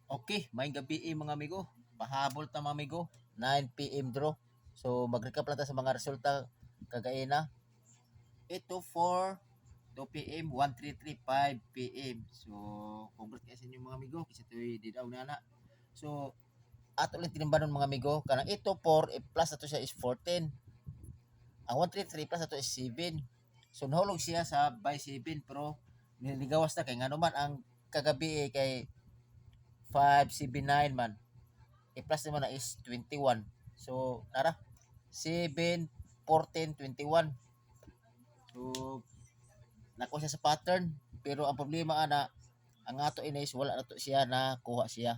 Okay, may gabi mga amigo. Pahabol ta mga amigo. 9 p.m. draw. So mag-recap lang ta sa mga resulta kagaina. 8:04, 2 p.m., 1:33, 5 p.m. So congrats kayo sa inyo mga amigo. Kasi ito'y didaw na na. So ato ulit tinimbanon mga amigo. Kanang 8:04 plus ato siya is 14. Ang 1:33 plus ato is 7. So nahulog siya sa by 7 pero niligawas na kay nga naman ang kagabi kay 579 man. I-plus naman na is 21. So, nara, 7, 14, 21. So, nakuha siya sa pattern. Pero ang problema ana, ang ato inis, wala na to siya na kuha siya.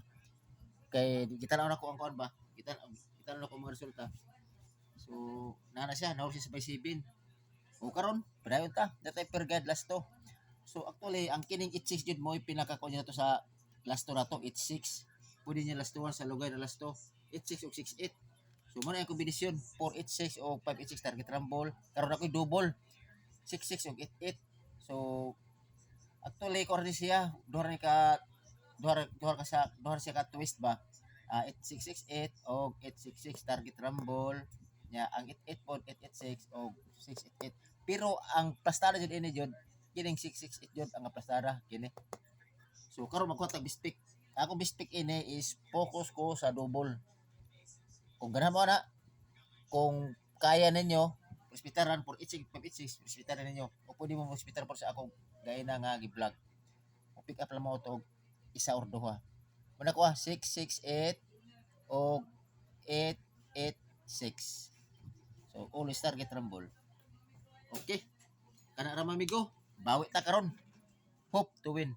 Kay, kita na ako ang kuhan ba? Kita na ako mga resulta. So, nana siya, nahuli siya sa by 7. O karon, padayon ta. Datay per guide last to. So, actually, ang kining 86 jud mo, pinakakuha niya to sa last to na to, 86. Pwede niya last to sa lugar na last to, 86 o 68. So, muna yung kombinasyon, 486 o 586 target rumble. Karon ako'y double, 66 o 88. So, actually, ko rin siya, duhar siya ka twist ba? 8668 o 866 target rumble. Nya ang 88 po, 886 o 688. Pero ang plastara jud ini jud, kining 668 jud ang plastara kini. So karon magkuha tag bispik. Ako bispik ini is focus ko sa double. Kung ganahan mo na, kung kaya ninyo, hospitalan for 86, hospitalan ninyo. O pwede mo hospital for sa akong gaya na nga gi-vlog. O pick up lang mo to isa or duha. Muna ko 668 o 886. So always target rumble. Okay. Kana ra amigo, bawi ta karon. Hope to win.